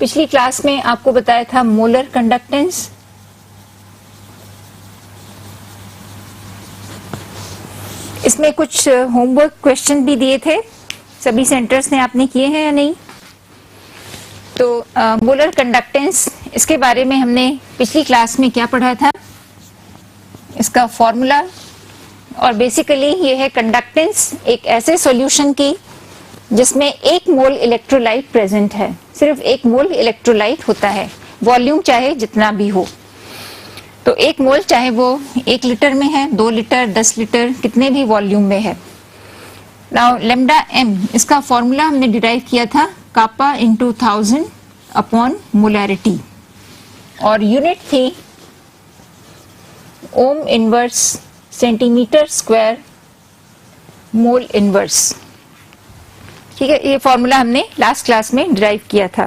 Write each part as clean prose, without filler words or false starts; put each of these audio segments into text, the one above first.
पिछली क्लास में आपको बताया था मोलर कंडक्टेंस। इसमें कुछ होमवर्क क्वेश्चन भी दिए थे, सभी सेंटर्स ने आपने किए हैं या नहीं? तो मोलर कंडक्टेंस, इसके बारे में हमने पिछली क्लास में क्या पढ़ा था, इसका फॉर्मूला। और बेसिकली ये है कंडक्टेंस एक ऐसे सॉल्यूशन की जिसमें 1 मोल इलेक्ट्रोलाइट प्रेजेंट है। सिर्फ 1 मोल इलेक्ट्रोलाइट होता है, वॉल्यूम चाहे जितना भी हो। तो 1 मोल चाहे वो 1 लीटर में है, 2 लीटर, 10 लीटर, कितने भी वॉल्यूम में है। नाउ लेम्डा एम, इसका फॉर्मूला हमने डिराइव किया था कापा इंटू 1000 अपॉन मोलैरिटी, और यूनिट थी ohm inverse centimetre square mole inverse. ठीक है, ये फॉर्मूला हमने लास्ट क्लास में डिराइव किया था।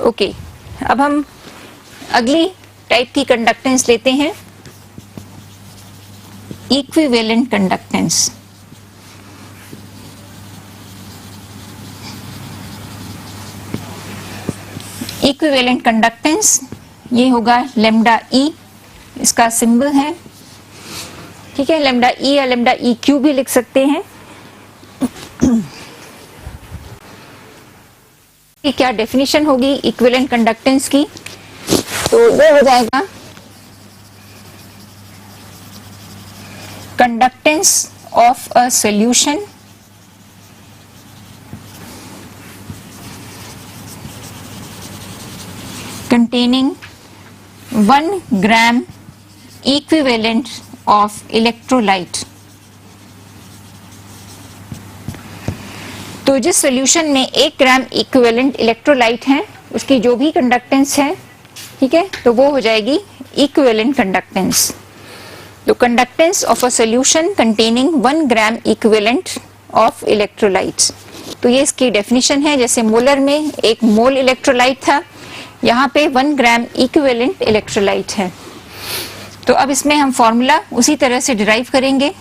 ओके, अब हम अगली टाइप की कंडक्टेंस लेते हैं, इक्विवेलेंट कंडक्टेंस। इक्विवेलेंट कंडक्टेंस ये होगा लेम्डा ई, इसका सिंबल है। ठीक है, लेम्डा ई या लेम्डा ई क्यू भी लिख सकते हैं। क्या डेफिनेशन होगी इक्विवेलेंट कंडक्टेंस की? तो ये हो जाएगा conductance of a solution containing 1 gram equivalent of electrolyte। तो जिस सॉल्यूशन में 1 ग्राम इक्विवेलेंट इलेक्ट्रोलाइट है उसकी जो भी कंडक्टेंस है, ठीक है, तो वो हो जाएगी इक्विवेलेंट कंडक्टेंस। तो conductance of a solution containing 1 gram equivalent of electrolytes, तो ये इसकी डेफिनेशन है। जैसे मोलर में 1 मोल इलेक्ट्रोलाइट था, यहाँ पे 1 ग्राम इक्विवेलेंट इलेक्ट्रोलाइट है। तो अब इसमें हम फॉर्मूला उसी तरह से डिराइव करेंगे।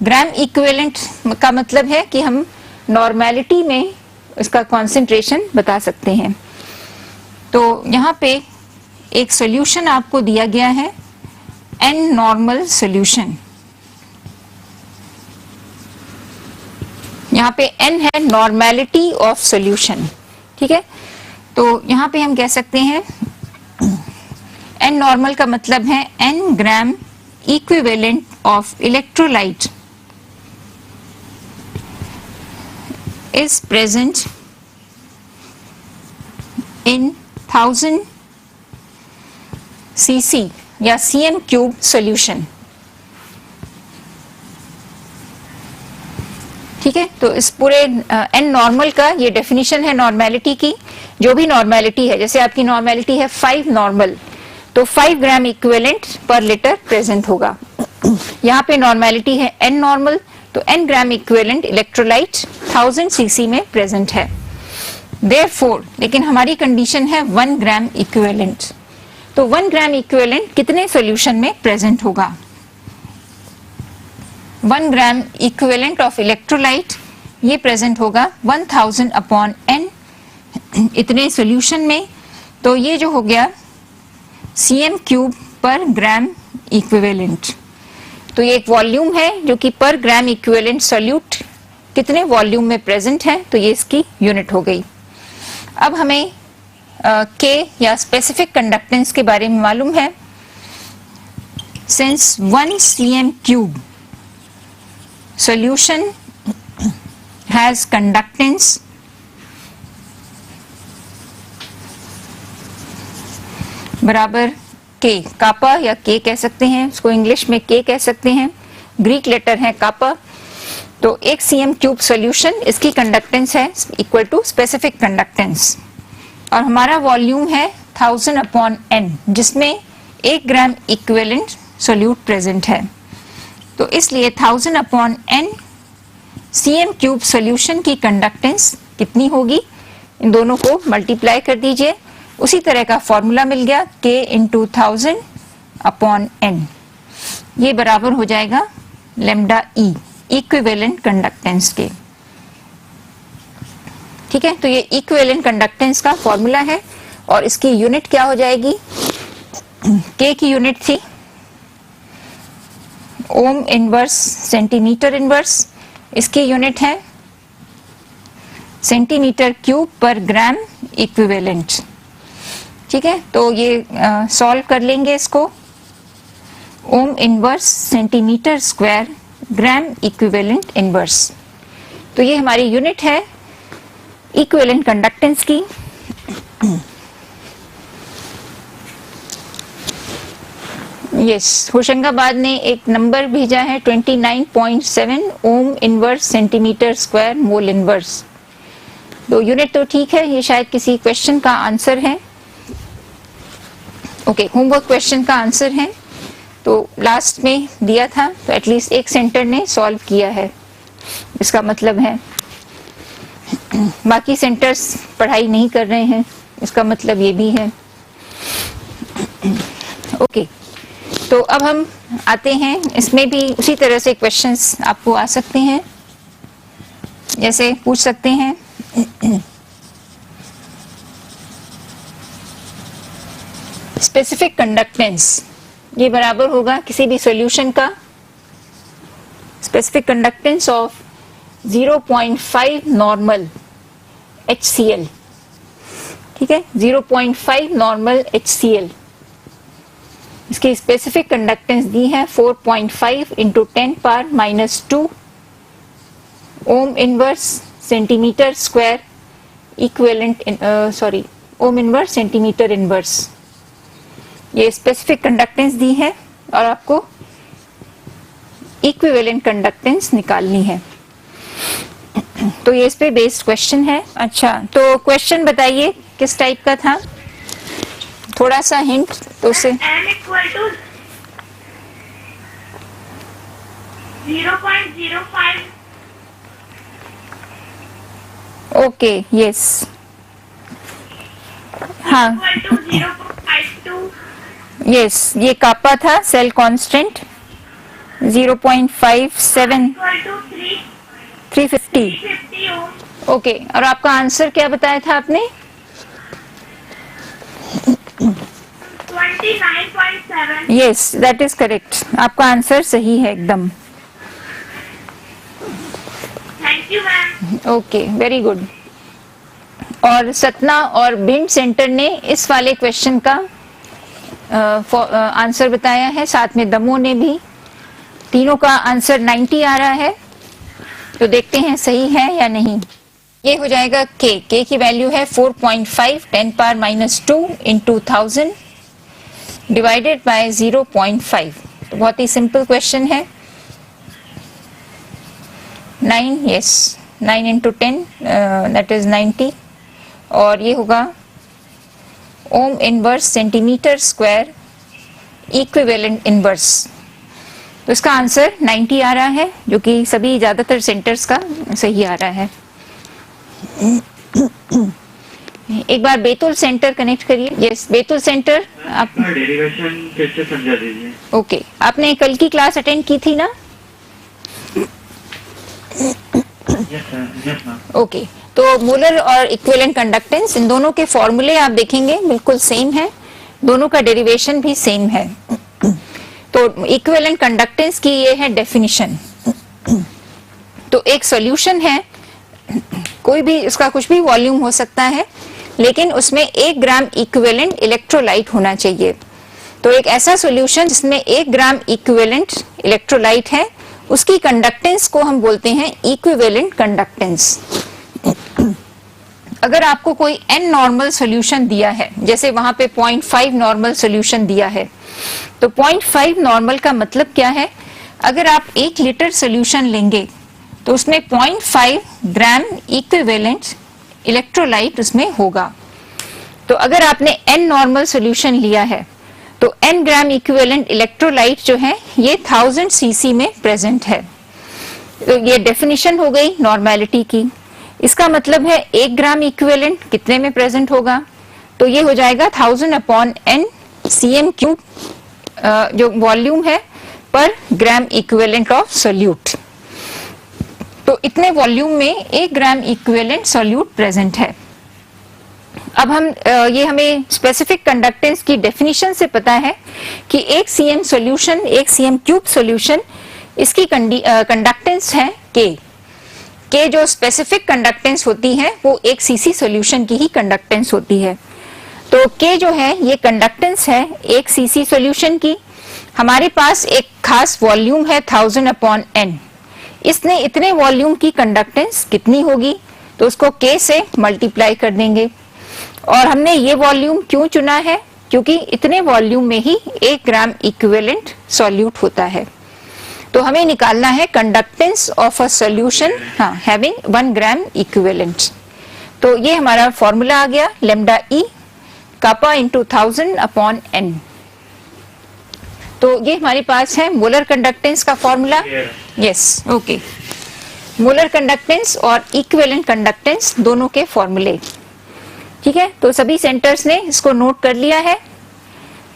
ग्राम इक्विवेलेंट का मतलब है कि हम नॉर्मेलिटी में इसका कॉन्सेंट्रेशन बता सकते हैं। तो यहाँ पे एक सॉल्यूशन आपको दिया गया है, एन नॉर्मल सॉल्यूशन। यहाँ पे एन है नॉर्मेलिटी ऑफ सॉल्यूशन। ठीक है, तो यहां पे हम कह सकते हैं एन नॉर्मल का मतलब है N gram equivalent of electrolyte is present in 1000 cc या cm क्यूब सॉल्यूशन। ठीक है, तो इस पूरे एन नॉर्मल का ये डेफिनेशन है नॉर्मेलिटी की। जो भी नॉर्मेलिटी है, जैसे आपकी नॉर्मेलिटी है 5 नॉर्मल, तो 5 gram equivalent per litre present होगा। यहाँ पे नॉर्मेलिटी है एन नॉर्मल, तो N gram equivalent electrolyte 1000 CC में प्रेजेंट है। देयरफॉर, लेकिन हमारी कंडीशन है 1 ग्राम इक्विवेलेंट। तो 1 ग्राम इक्विवेलेंट कितने सॉल्यूशन में प्रेजेंट होगा? 1 ग्राम इक्विवेलेंट ऑफ इलेक्ट्रोलाइट ये प्रेजेंट होगा 1000 अपॉन एन, इतने सॉल्यूशन में। तो ये जो हो गया cm क्यूब पर ग्राम इक्विवेलेंट। तो ये एक वॉल्यूम है जो कि पर ग्राम इक्विवेलेंट सॉल्यूट कितने वॉल्यूम में प्रेजेंट है, तो ये इसकी यूनिट हो गई। अब हमें K या स्पेसिफिक कंडक्टेंस के बारे में मालूम है। Since 1 cm cube solution has conductance बराबर K, कापा या K कह सकते हैं, उसको इंग्लिश में K कह सकते हैं, ग्रीक लेटर है कापा। तो 1 cm क्यूब सॉल्यूशन, इसकी कंडक्टेंस है इक्वल टू स्पेसिफिक कंडक्टेंस, और हमारा वॉल्यूम है 1000 अपॉन n, जिसमें 1 ग्राम इक्विवेलेंट सोल्यूट प्रेजेंट है। तो इसलिए 1000 upon n cm cube solution की कंडक्टेंस कितनी होगी, इन दोनों को मल्टीप्लाई कर दीजिए, उसी तरह का फॉर्मूला मिल गया K इंटू 1000 अपॉन n, ये बराबर हो जाएगा लेम्डा ई। इक्विवेलेंट कंडक्टेंस के। ठीक है, तो ये इक्विवेलेंट कंडक्टेंस का फॉर्मूला है और इसकी यूनिट क्या हो जाएगी, के की यूनिट थी ओम इनवर्स सेंटीमीटर इनवर्स, इसकी यूनिट है सेंटीमीटर क्यूब पर ग्राम इक्विवेलेंट। ठीक है, तो ये सॉल्व कर लेंगे इसको, ohm inverse centimetre square gram equivalent inverse. तो ये हमारी यूनिट है इक्विवेलेंट कंडक्टेंस की। यस, होशंगाबाद ने एक नंबर भेजा है 29.7 ohm inverse centimetre square mole inverse. तो यूनिट तो ठीक है, ये शायद किसी क्वेश्चन का आंसर है। ओके, होमवर्क क्वेश्चन का आंसर है, तो लास्ट में दिया था, तो एटलीस्ट एक सेंटर ने सॉल्व किया है, इसका मतलब है। बाकी सेंटर्स पढ़ाई नहीं कर रहे हैं, इसका मतलब ये भी है। ओके, तो अब हम आते हैं, इसमें भी उसी तरह से क्वेश्चंस आपको आ सकते हैं, जैसे पूछ सकते हैं स्पेसिफिक कंडक्टेंस, ये बराबर होगा किसी भी सॉल्यूशन का specific conductance of 0.5 normal HCl। ठीक है, 0.5 नॉर्मल HCl, इसकी स्पेसिफिक कंडक्टेंस दी है 4.5 into 10⁻⁻² ohm inverse centimetre square equivalent, sorry ohm inverse centimetre inverse. ये स्पेसिफिक कंडक्टेंस दी है और आपको इक्विवेलेंट कंडक्टेंस निकालनी है। तो ये इस पे बेस्ड क्वेश्चन है। अच्छा, तो क्वेश्चन बताइए किस टाइप का था, थोड़ा सा हिंट तो उसे। n equal to 0.05। Okay, yes, हाँ, इक्वल टू 0.52। यस, ये कापा था cell constant 0.57 equal to 350। 350 ohm. Okay, और आपका आंसर क्या बताया था आपने? 29.7। यस, दैट इज करेक्ट, आपका आंसर सही है एकदम। Thank you ma'am. Okay, very good. और सतना और भिंड सेंटर ने इस वाले क्वेश्चन का आंसर बताया है, साथ में दमोह ने भी। तीनों का आंसर 90 आ रहा है, तो देखते हैं सही है या नहीं। ये हो जाएगा के की वैल्यू है 4.5 10⁻⁻² इंटू 1000 डिवाइडेड बाय 0.5। तो बहुत ही सिंपल क्वेश्चन है। 9, यस, 9 इंटू 10 दैट इज 90, और ये होगा ohm inverse centimetre square equivalent inverse. तो इसका आंसर 90 आ रहा है, जो कि सभी ज्यादातर सेंटर्स का सही आ रहा है। एक बार बैतूल सेंटर कनेक्ट करिए। यस, बैतूल सेंटर, आप डेरिवेशन फिर से समझा दीजिए। ओके, आपने कल की क्लास अटेंड की थी ना? Yes ma'am. ओके, तो मोलर और इक्विवेलेंट कंडक्टेंस, इन दोनों के फॉर्मूले आप देखेंगे बिल्कुल सेम है, दोनों का डेरिवेशन भी सेम है। तो इक्विवेलेंट कंडक्टेंस की ये है डेफिनिशन। तो एक सॉल्यूशन है, कोई भी इसका कुछ भी वॉल्यूम हो सकता है, लेकिन उसमें 1 ग्राम इक्विवेलेंट इलेक्ट्रोलाइट होना चाहिए। तो एक ऐसा सॉल्यूशन जिसमें 1 ग्राम इक्विवेलेंट इलेक्ट्रोलाइट है, उसकी कंडक्टेंस को हम बोलते हैं इक्विवेलेंट कंडक्टेंस। अगर आपको कोई n नॉर्मल सॉल्यूशन दिया है, जैसे वहां पे 0.5 नॉर्मल सॉल्यूशन दिया है, तो 0.5 नॉर्मल का मतलब क्या है? अगर आप 1 लीटर सॉल्यूशन लेंगे तो उसमें 0.5 ग्राम इक्विवेलेंट इलेक्ट्रोलाइट उसमें होगा। तो अगर आपने n नॉर्मल सॉल्यूशन लिया है तो n ग्राम इक्विवेलेंट इलेक्ट्रोलाइट जो है ये 1000 cc में प्रेजेंट है। तो ये डेफिनेशन हो गई नॉर्मेलिटी की। इसका मतलब है 1 ग्राम इक्विवेलेंट कितने में प्रेजेंट होगा? तो ये हो जाएगा 1000/n cm3 जो वॉल्यूम है पर ग्राम इक्विवेलेंट ऑफ सोल्यूट। तो इतने वॉल्यूम में 1 ग्राम इक्विवेलेंट सॉल्यूट प्रेजेंट है। अब हम ये हमें स्पेसिफिक कंडक्टेंस की डेफिनेशन से पता है कि 1 cm solution, 1 cm cube solution, इसकी कंडक्टेंस है K जो स्पेसिफिक कंडक्टेंस होती है वो 1 cc सॉल्यूशन की ही कंडक्टेंस होती है। तो K जो है ये कंडक्टेंस है 1 cc सॉल्यूशन की। हमारे पास एक खास वॉल्यूम है 1000/n। इसने इतने वॉल्यूम की कंडक्टेंस कितनी होगी, तो उसको K से मल्टीप्लाई कर देंगे। और हमने ये वॉल्यूम क्यों चुना है, क्योंकि इतने वॉल्यूम में ही 1 ग्राम इक्विवेलेंट सॉल्यूट होता है। तो हमें निकालना है conductance of a solution having 1 gram equivalent. तो ये हमारा फॉर्मूला आ गया लैम्डा ई कापा इंटू 1000/n। तो ये हमारे पास है मोलर कंडक्टेंस का formula. Yes, okay. Molar conductance और इक्विवेलेंट कंडक्टेंस दोनों के फॉर्मूले, ठीक है। तो सभी सेंटर्स ने इसको नोट कर लिया है।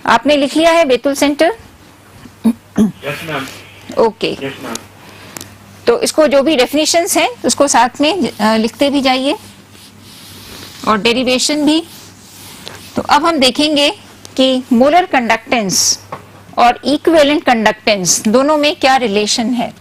आपने लिख लिया है Betul centre? Yes ma'am. Okay. Yes ma'am. तो इसको जो भी डेफिनेशंस हैं उसको साथ में लिखते भी जाइए और डेरिवेशन भी। तो अब हम देखेंगे कि मोलर कंडक्टेंस और इक्विवेलेंट कंडक्टेंस दोनों में क्या रिलेशन है।